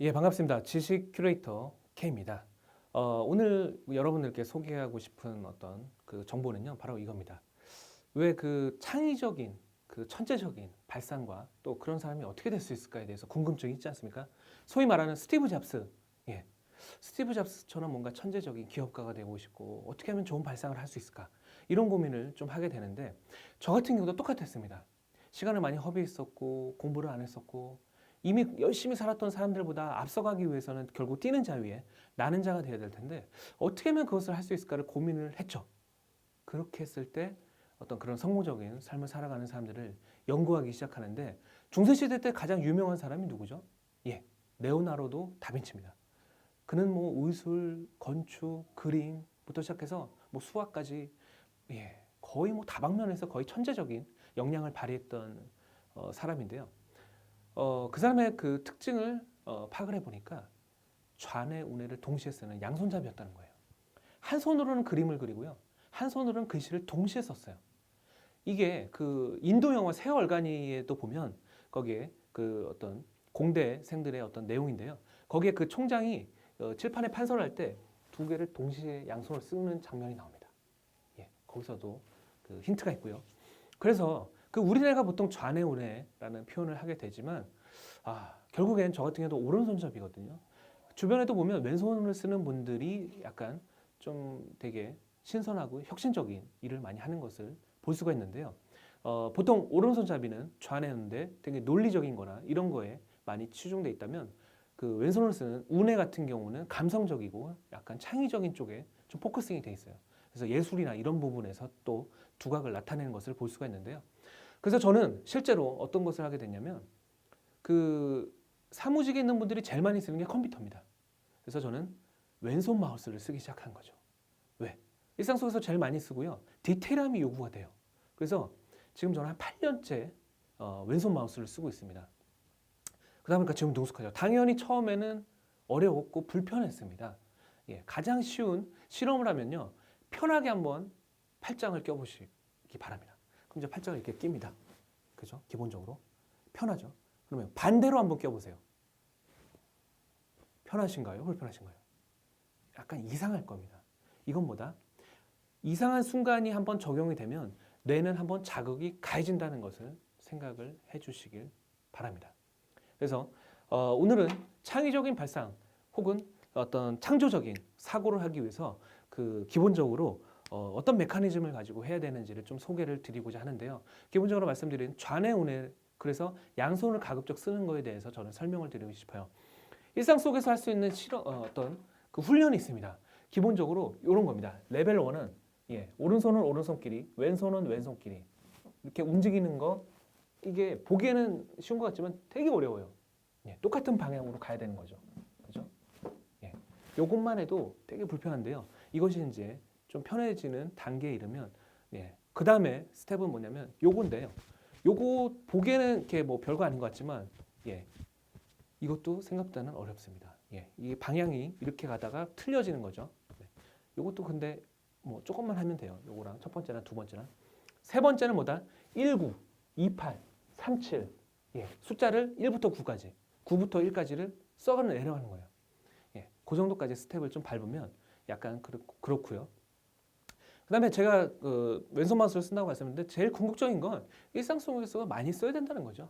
예, 반갑습니다. 지식 큐레이터 K입니다. 오늘 여러분들께 소개하고 싶은 어떤 그 정보는요, 바로 이겁니다. 왜 그 창의적인, 그 천재적인 발상과 또 그런 사람이 어떻게 될 수 있을까에 대해서 궁금증이 있지 않습니까? 소위 말하는 스티브 잡스. 예, 스티브 잡스처럼 뭔가 천재적인 기업가가 되고 싶고 어떻게 하면 좋은 발상을 할 수 있을까? 이런 고민을 좀 하게 되는데 저 같은 경우도 똑같았습니다. 시간을 많이 허비했었고 공부를 안 했었고 이미 열심히 살았던 사람들보다 앞서가기 위해서는 결국 뛰는 자 위에 나는 자가 되어야 될 텐데 어떻게 하면 그것을 할 수 있을까를 고민을 했죠. 그렇게 했을 때 어떤 그런 성공적인 삶을 살아가는 사람들을 연구하기 시작하는데 중세시대 때 가장 유명한 사람이 누구죠? 예, 레오나르도 다빈치입니다. 그는 뭐 의술, 건축, 그림부터 시작해서 뭐 수학까지 거의 뭐 다방면에서 거의 천재적인 역량을 발휘했던 사람인데요. 그 사람의 그 특징을 파악을 해보니까 좌뇌, 우뇌를 동시에 쓰는 양손잡이였다는 거예요. 한 손으로는 그림을 그리고요. 한 손으로는 글씨를 동시에 썼어요. 이게 그 인도 영화 새 얼간이에도 보면 거기에 그 어떤 공대생들의 어떤 내용인데요. 거기에 그 총장이 칠판에 판서를 할 때 두 개를 동시에 양손을 쓰는 장면이 나옵니다. 예, 거기서도 그 힌트가 있고요. 그래서 그 우리나라가 보통 좌뇌우뇌라는 표현을 하게 되지만 결국엔 저 같은 경우도 오른손잡이거든요. 주변에도 보면 왼손을 쓰는 분들이 약간 좀 되게 신선하고 혁신적인 일을 많이 하는 것을 볼 수가 있는데요. 보통 오른손잡이는 좌뇌인데 되게 논리적인 거나 이런 거에 많이 치중돼 있다면 그 왼손을 쓰는 우뇌 같은 경우는 감성적이고 약간 창의적인 쪽에 좀 포커싱이 돼 있어요. 그래서 예술이나 이런 부분에서 또 두각을 나타내는 것을 볼 수가 있는데요. 그래서 저는 실제로 어떤 것을 하게 됐냐면 그 사무직에 있는 분들이 제일 많이 쓰는 게 컴퓨터입니다. 그래서 저는 왼손 마우스를 쓰기 시작한 거죠. 왜? 일상 속에서 제일 많이 쓰고요. 디테일함이 요구가 돼요. 그래서 지금 저는 한 8년째 왼손 마우스를 쓰고 있습니다. 그러다 보니까 지금 능숙하죠. 당연히 처음에는 어려웠고 불편했습니다. 예, 가장 쉬운 실험을 하면요. 편하게 한번 팔짱을 껴보시기 바랍니다. 그럼 이제 팔짱을 이렇게 낍니다. 그죠? 기본적으로. 편하죠? 그러면 반대로 한번 껴보세요. 편하신가요? 불편하신가요? 약간 이상할 겁니다. 이건 뭐다? 이상한 순간이 한번 적용이 되면 뇌는 한번 자극이 가해진다는 것을 생각을 해주시길 바랍니다. 그래서 오늘은 창의적인 발상 혹은 어떤 창조적인 사고를 하기 위해서 그 기본적으로 어떤 메커니즘을 가지고 해야 되는지를 좀 소개를 드리고자 하는데요. 기본적으로 말씀드린 좌뇌 우뇌, 그래서 양손을 가급적 쓰는 거에 대해서 저는 설명을 드리고 싶어요. 일상 속에서 할 수 있는 어떤 그 훈련이 있습니다. 기본적으로 이런 겁니다. 레벨 1은 오른손은 오른손끼리, 왼손은 왼손끼리 이렇게 움직이는 거, 이게 보기에는 쉬운 것 같지만 되게 어려워요. 똑같은 방향으로 가야 되는 거죠. 그죠? 요것만 해도 되게 불편한데요. 이것이 이제 좀 편해지는 단계에 이르면 그 다음에 스텝은 뭐냐면 요건데요. 요거 보기에는 이렇게 뭐 별거 아닌 것 같지만 이것도 생각보다는 어렵습니다. 이 방향이 이렇게 가다가 틀려지는 거죠. 요것도 근데 뭐 조금만 하면 돼요. 요거랑 첫 번째나 두 번째나. 세 번째는 뭐다? 19, 28, 37. 숫자를 1부터 9까지, 9부터 1까지를 써가는 내려가는 거예요. 그 정도까지 스텝을 좀 밟으면 약간 그렇고요. 그 다음에 제가 왼손 마우스를 쓴다고 말씀드렸는데 제일 궁극적인 건 일상 속에서 많이 써야 된다는 거죠.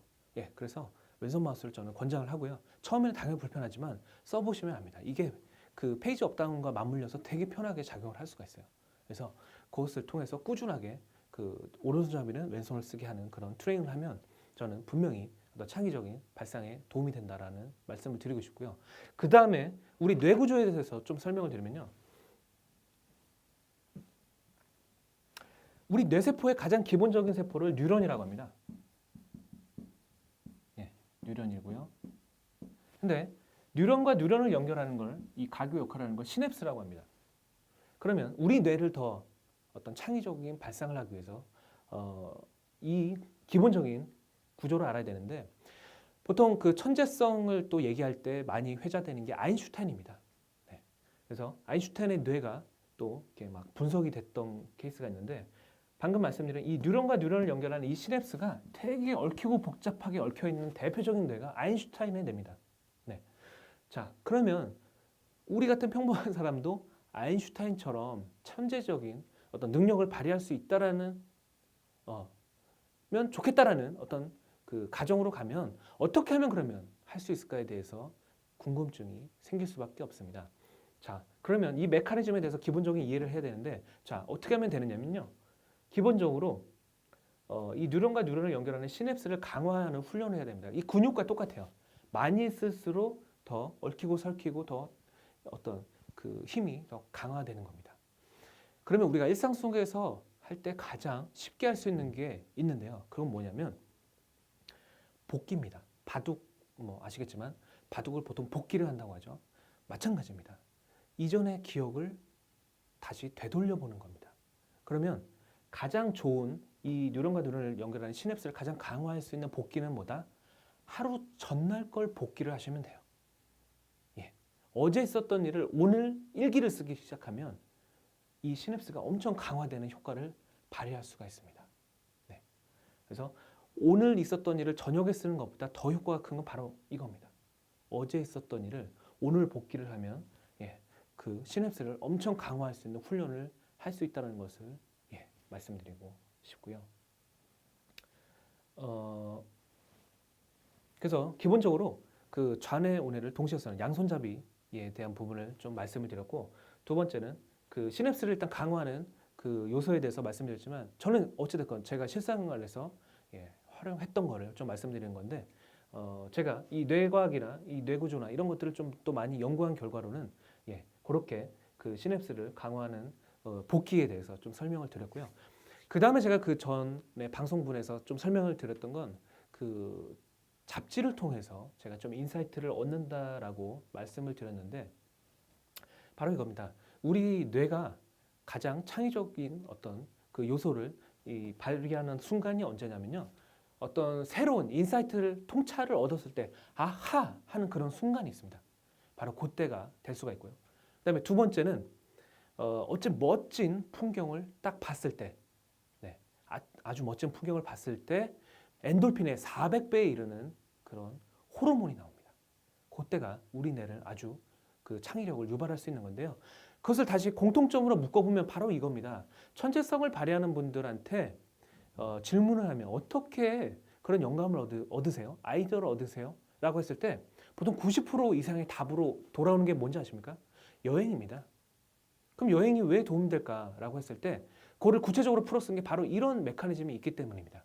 그래서 왼손 마우스를 저는 권장을 하고요. 처음에는 당연히 불편하지만 써보시면 압니다. 이게 그 페이지 업다운과 맞물려서 되게 편하게 작용을 할 수가 있어요. 그래서 그것을 통해서 꾸준하게 그 오른손잡이는 왼손을 쓰게 하는 그런 트레이닝을 하면 저는 분명히 어떤 창의적인 발상에 도움이 된다라는 말씀을 드리고 싶고요. 그 다음에 우리 뇌 구조에 대해서 좀 설명을 드리면요. 우리 뇌세포의 가장 기본적인 세포를 뉴런이라고 합니다. 뉴런이고요. 근데 뉴런과 뉴런을 연결하는 걸, 이 가교 역할을 하는 걸 시냅스라고 합니다. 그러면 우리 뇌를 더 어떤 창의적인 발상을 하기 위해서 이 기본적인 구조를 알아야 되는데 보통 그 천재성을 또 얘기할 때 많이 회자되는 게 아인슈타인입니다. 그래서 아인슈타인의 뇌가 또 이렇게 막 분석이 됐던 케이스가 있는데 방금 말씀드린 이 뉴런과 뉴런을 연결하는 이 시냅스가 되게 얽히고 복잡하게 얽혀있는 대표적인 뇌가 아인슈타인의 뇌입니다. 자, 그러면 우리 같은 평범한 사람도 아인슈타인처럼 천재적인 어떤 능력을 발휘할 수 있다라는 면 좋겠다라는 어떤 그 가정으로 가면 어떻게 하면 그러면 할 수 있을까에 대해서 궁금증이 생길 수밖에 없습니다. 자, 그러면 이 메커니즘에 대해서 기본적인 이해를 해야 되는데, 자, 어떻게 하면 되느냐면요. 기본적으로 이 뉴런과 뉴런을 연결하는 시냅스를 강화하는 훈련을 해야 됩니다. 이 근육과 똑같아요. 많이 쓸수록 더 얽히고 설키고 더 어떤 그 힘이 더 강화되는 겁니다. 그러면 우리가 일상 속에서 할 때 가장 쉽게 할 수 있는 게 있는데요. 그건 뭐냐면 복기입니다. 바둑 뭐 아시겠지만 바둑을 보통 복기를 한다고 하죠. 마찬가지입니다. 이전의 기억을 다시 되돌려 보는 겁니다. 그러면 가장 좋은 이 뉴런과 뉴런을 연결하는 시냅스를 가장 강화할 수 있는 복기는 뭐다? 하루 전날 걸 복기를 하시면 돼요. 예. 어제 있었던 일을 오늘 일기를 쓰기 시작하면 이 시냅스가 엄청 강화되는 효과를 발휘할 수가 있습니다. 네. 그래서 오늘 있었던 일을 저녁에 쓰는 것보다 더 효과가 큰 건 바로 이겁니다. 어제 있었던 일을 오늘 복기를 하면 그 시냅스를 엄청 강화할 수 있는 훈련을 할 수 있다는 것을 말씀드리고 싶고요. 그래서 기본적으로 그 좌뇌 우뇌를 동시에 쓰는 양손잡이에 대한 부분을 좀 말씀을 드렸고, 두 번째는 그 시냅스를 일단 강화하는 그 요소에 대해서 말씀드렸지만, 저는 어찌됐건 제가 실생활에서 활용했던 거를 좀 말씀드리는 건데, 제가 이 뇌과학이나 이 뇌구조나 이런 것들을 좀 또 많이 연구한 결과로는 그렇게 그 시냅스를 강화하는 복기에 대해서 좀 설명을 드렸고요. 그 다음에 제가 그 전에 방송분에서 좀 설명을 드렸던 건 그 잡지를 통해서 제가 좀 인사이트를 얻는다라고 말씀을 드렸는데, 바로 이겁니다. 우리 뇌가 가장 창의적인 어떤 그 요소를 발휘하는 순간이 언제냐면요. 어떤 새로운 인사이트를 통찰을 얻었을 때 아하 하는 그런 순간이 있습니다. 바로 그때가 될 수가 있고요. 그다음에 두 번째는 어찌 멋진 풍경을 딱 봤을 때, 아주 멋진 풍경을 봤을 때 엔돌핀의 400배에 이르는 그런 호르몬이 나옵니다. 그때가 우리 뇌를 아주 그 창의력을 유발할 수 있는 건데요. 그것을 다시 공통점으로 묶어보면 바로 이겁니다. 천재성을 발휘하는 분들한테 질문을 하면 어떻게 그런 영감을 얻으세요? 아이디어를 얻으세요? 라고 했을 때 보통 90% 이상의 답으로 돌아오는 게 뭔지 아십니까? 여행입니다. 그럼 여행이 왜 도움될까라고 했을 때 그거를 구체적으로 풀어 쓴 게 바로 이런 메커니즘이 있기 때문입니다.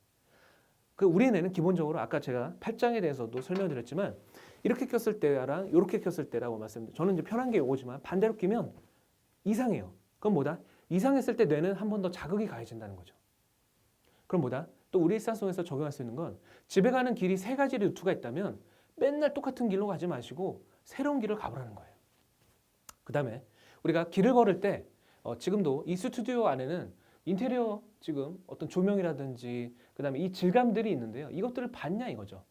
그 우리 뇌는 기본적으로 아까 제가 8장에 대해서도 설명드렸지만 이렇게 켰을 때랑 이렇게 켰을 때라고 말씀드렸죠. 저는 이제 편한 게 이거지만 반대로 끼면 이상해요. 그럼 뭐다? 이상했을 때 뇌는 한 번 더 자극이 가해진다는 거죠. 그럼 뭐다? 또 우리 일상 속에서 적용할 수 있는 건 집에 가는 길이 3가지 루트가 있다면 맨날 똑같은 길로 가지 마시고 새로운 길을 가보라는 거예요. 그 다음에 우리가 길을 걸을 때 지금도 이 스튜디오 안에는 인테리어 지금 어떤 조명이라든지 그 다음에 이 질감들이 있는데요. 이것들을 봤냐 이거죠.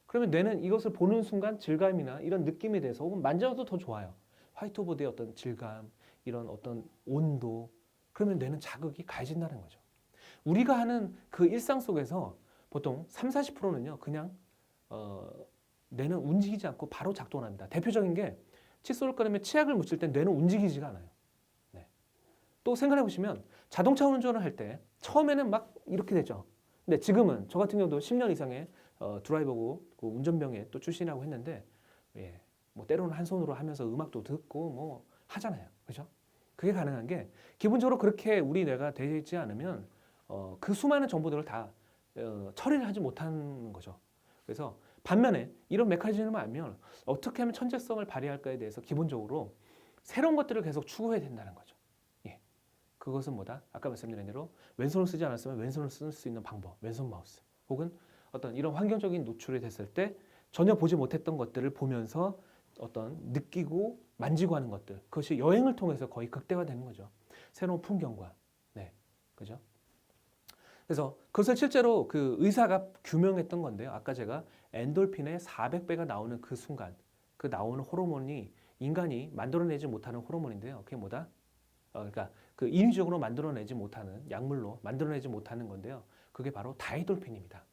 그러면 뇌는 이것을 보는 순간 질감이나 이런 느낌에 대해서 혹은 만져도 더 좋아요. 화이트보드의 어떤 질감, 이런 어떤 온도, 그러면 뇌는 자극이 가해진다는 거죠. 우리가 하는 그 일상 속에서 보통 30-40%는요. 그냥 뇌는 움직이지 않고 바로 작동을 합니다. 대표적인 게 칫솔을 꺼내면 치약을 묻힐 때 뇌는 움직이지가 않아요. 또 생각해 보시면 자동차 운전을 할 때 처음에는 막 이렇게 되죠. 근데 지금은 저 같은 경우도 10년 이상의 드라이버고 그 운전병에 또 출신이라고 했는데 뭐 때로는 한 손으로 하면서 음악도 듣고 뭐 하잖아요. 그죠? 그게 가능한 게 기본적으로 그렇게 우리 뇌가 되어 있지 않으면 그 수많은 정보들을 다 처리를 하지 못하는 거죠. 그래서 반면에 이런 메커니즘을 알면 어떻게 하면 천재성을 발휘할까에 대해서 기본적으로 새로운 것들을 계속 추구해야 된다는 거죠. 그것은 뭐다? 아까 말씀드린 대로 왼손을 쓰지 않았으면 왼손을 쓸 수 있는 방법, 왼손 마우스 혹은 어떤 이런 환경적인 노출이 됐을 때 전혀 보지 못했던 것들을 보면서 어떤 느끼고 만지고 하는 것들, 그것이 여행을 통해서 거의 극대화되는 거죠. 새로운 풍경과 그죠? 그래서 그것을 실제로 그 의사가 규명했던 건데요. 아까 제가 엔돌핀의 400배가 나오는 그 순간, 그 나오는 호르몬이 인간이 만들어내지 못하는 호르몬인데요. 그게 뭐다? 그러니까 그 인위적으로 만들어내지 못하는 약물로 만들어내지 못하는 건데요. 그게 바로 다이돌핀입니다.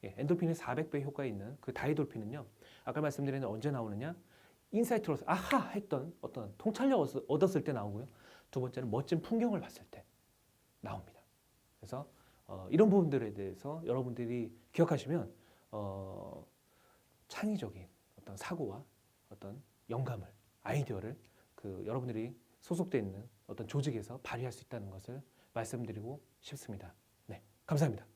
엔돌핀의 400배 효과 있는 그 다이돌핀은요. 아까 말씀드린 언제 나오느냐? 인사이트로 아하 했던 어떤 통찰력 얻었을 때 나오고요. 두 번째는 멋진 풍경을 봤을 때 나옵니다. 그래서 이런 부분들에 대해서 여러분들이 기억하시면 창의적인 어떤 사고와 어떤 영감을, 아이디어를 그 여러분들이 소속되어 있는 어떤 조직에서 발휘할 수 있다는 것을 말씀드리고 싶습니다. 네, 감사합니다.